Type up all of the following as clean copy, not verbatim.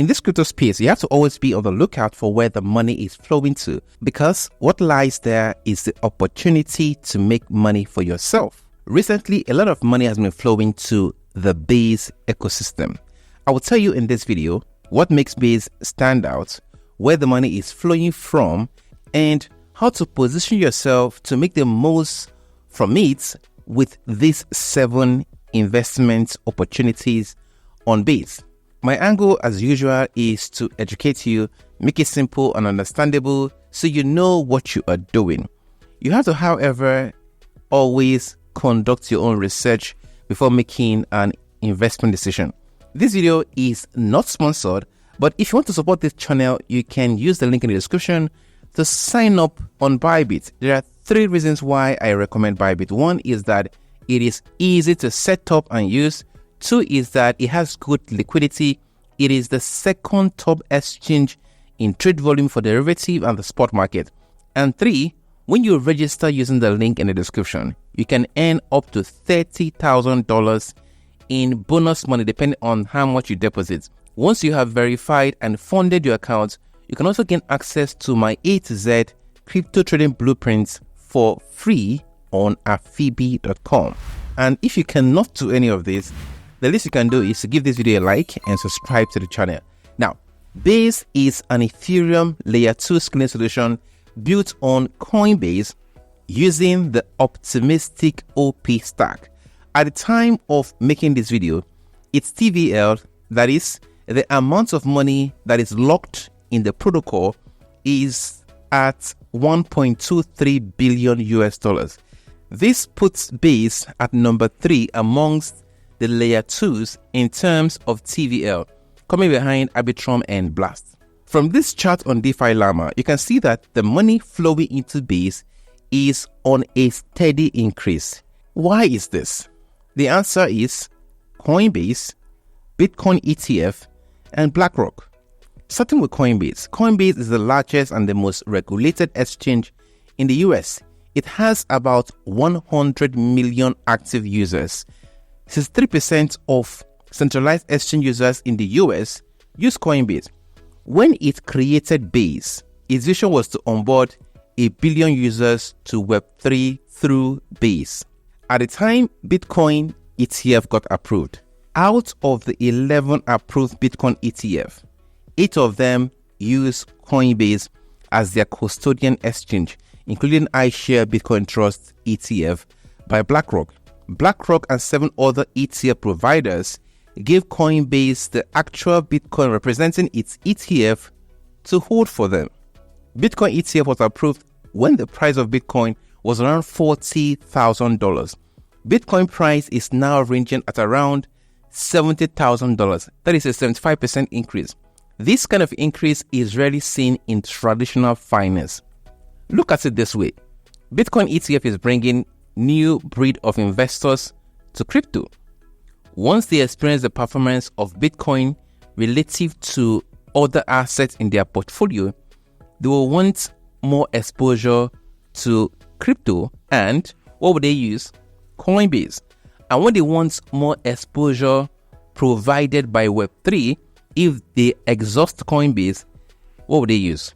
In this crypto space, you have to always be on the lookout for where the money is flowing to, because what lies there is the opportunity to make money for yourself. Recently, a lot of money has been flowing to the Base ecosystem. I will tell you in this video what makes Base stand out, where the money is flowing from, and how to position yourself to make the most from it with these 7 investment opportunities on Base. My angle, as usual, is to educate you, make it simple and understandable so you know what you are doing. You have to, however, always conduct your own research before making an investment decision. This video is not sponsored, but if you want to support this channel, you can use the link in the description to sign up on Bybit. There are 3 reasons why I recommend Bybit. 1 is that it is easy to set up and use. 2 is that it has good liquidity. It is the 2nd top exchange in trade volume for derivative and the spot market. And 3, when you register using the link in the description, you can earn up to $30,000 in bonus money depending on how much you deposit. Once you have verified and funded your account, you can also gain access to my A to Z crypto trading blueprints for free on afibi.com. And if you cannot do any of this, the least you can do is to give this video a like and subscribe to the channel. Now, Base is an Ethereum layer 2 scaling solution built on Coinbase using the optimistic OP stack. At the time of making this video, its TVL, that is, the amount of money that is locked in the protocol, is at $1.23 billion US. This puts Base at number 3 amongst the layer 2s in terms of TVL, coming behind Arbitrum and Blast. From this chart on DeFi Llama, you can see that the money flowing into Base is on a steady increase. Why is this? The answer is Coinbase, Bitcoin ETF, and BlackRock. Starting with Coinbase. Coinbase is the largest and the most regulated exchange in the US. It has about 100 million active users. 63% of centralized exchange users in the US use Coinbase. When it created Base, its vision was to onboard 1 billion users to Web3 through Base. At the time Bitcoin ETF got approved, out of the 11 approved Bitcoin ETF, 8 of them use Coinbase as their custodian exchange, including iShare Bitcoin Trust ETF by BlackRock. BlackRock and 7 other ETF providers gave Coinbase the actual Bitcoin representing its ETF to hold for them. Bitcoin ETF was approved when the price of Bitcoin was around $40,000. Bitcoin price is now ranging at around $70,000. That is a 75% increase. This kind of increase is rarely seen in traditional finance. Look at it this way. Bitcoin ETF is bringing new breed of investors to crypto. Once they experience the performance of Bitcoin relative to other assets in their portfolio, they will want more exposure to crypto. And what would they use? Coinbase. And when they want more exposure provided by Web3, if they exhaust Coinbase, what would they use?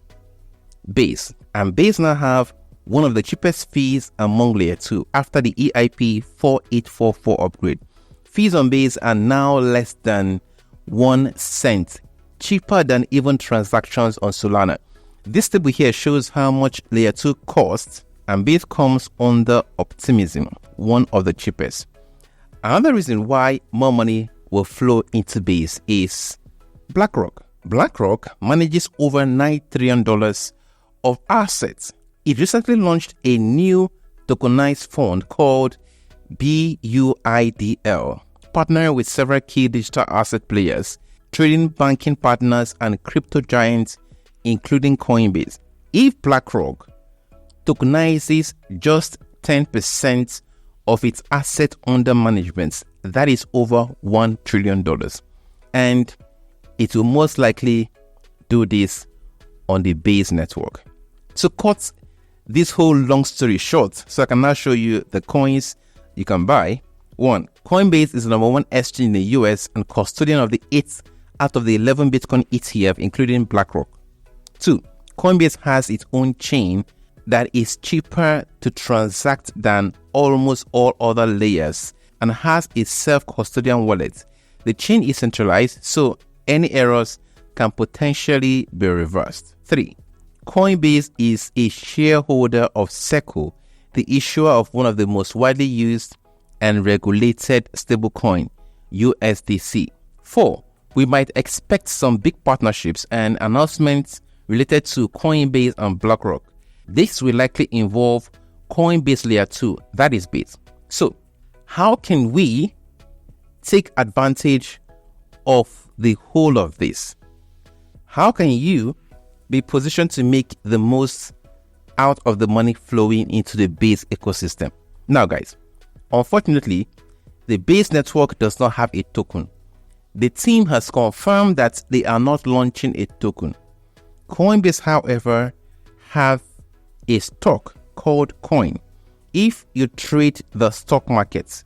Base. And Base now have one of the cheapest fees among layer 2 after the EIP 4844 upgrade. Fees on Base are now less than 1 cent, cheaper than even transactions on Solana. This table here shows how much layer 2 costs, and Base comes under Optimism, one of the cheapest. Another reason why more money will flow into Base is BlackRock. BlackRock manages over $9 trillion of assets. It recently launched a new tokenized fund called BUIDL, partnering with several key digital asset players, trading banking partners, and crypto giants, including Coinbase. If BlackRock tokenizes just 10% of its asset under management, that is over $1 trillion. And it will most likely do this on the Base network. To cut this whole long story short, so I can now show you the coins you can buy. 1. Coinbase is the #1 exchange in the US and custodian of the 8th out of the 11 Bitcoin ETF, including BlackRock. 2. Coinbase has its own chain that is cheaper to transact than almost all other layers and has a self-custodian wallet. The chain is centralized, so any errors can potentially be reversed. 3. Coinbase is a shareholder of Circle, the issuer of one of the most widely used and regulated stablecoin, USDC. 4. We might expect some big partnerships and announcements related to Coinbase and BlackRock. This will likely involve Coinbase Layer 2, that is Bit. So, how can we take advantage of the whole of this? How can you be positioned to make the most out of the money flowing into the Base ecosystem? Now, guys, unfortunately, the Base network does not have a token. The team has confirmed that they are not launching a token. Coinbase, however, have a stock called Coin. If you trade the stock markets,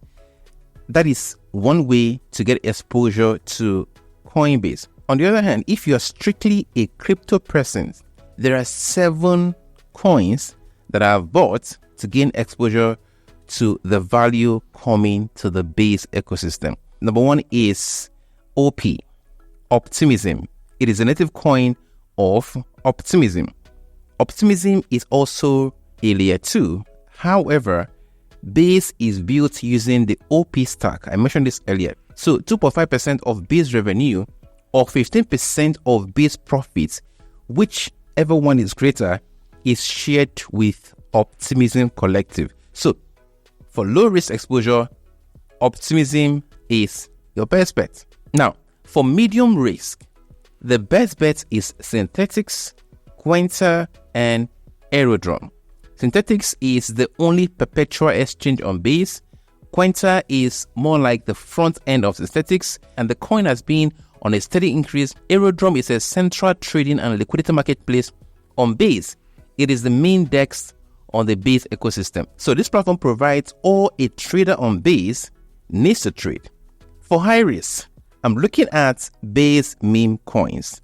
that is one way to get exposure to Coinbase. On the other hand, if you are strictly a crypto person, there are 7 coins that I have bought to gain exposure to the value coming to the Base ecosystem. Number 1 is OP, Optimism. It is a native coin of Optimism. Optimism is also a layer 2. However, Base is built using the OP stack. I mentioned this earlier. So 2.5% of Base revenue or 15% of Base profits, whichever one is greater, is shared with Optimism Collective. So for low risk exposure, Optimism is your best bet. Now, for medium risk, the best bet is Synthetics, Quanta, and Aerodrome. Synthetics is the only perpetual exchange on Base. Quanta is more like the front end of Synthetics, and the coin has been on a steady increase. Aerodrome is a central trading and liquidity marketplace on Base. It is the main DEX on the Base ecosystem. So this platform provides all a trader on Base needs to trade. For high risk, I'm looking at Base meme coins.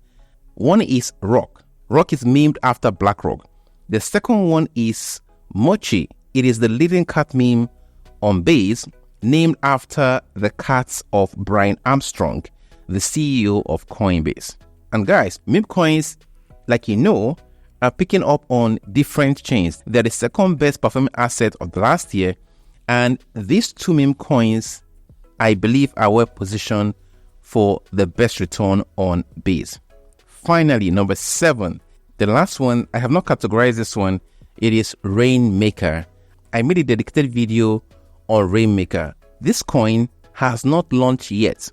One is Rock. Rock is memed after BlackRock. The second one is Mochi. It is the leading cat meme on Base, named after the cats of Brian Armstrong, the CEO of Coinbase. And guys, meme coins, like you know, are picking up on different chains. They're the second best performing asset of the last year, and these 2 meme coins, I believe, are well positioned for the best return on Base. Finally, number 7, the last one, I have not categorized this one. It is Rainmaker. I made a dedicated video on Rainmaker. This coin has not launched yet.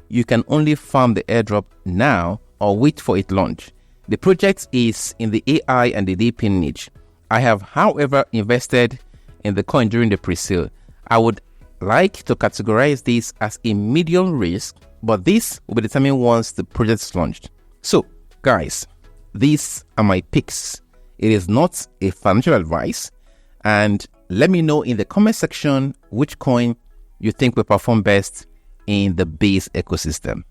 You can only farm the airdrop now or wait for it launch. The project is in the AI and the DP niche. I have, however, invested in the coin during the pre-sale. I would like to categorize this as a medium risk, but this will be determined once the project is launched. So, guys, these are my picks. It is not a financial advice, and let me know in the comment section which coin you think will perform best in the Base ecosystem.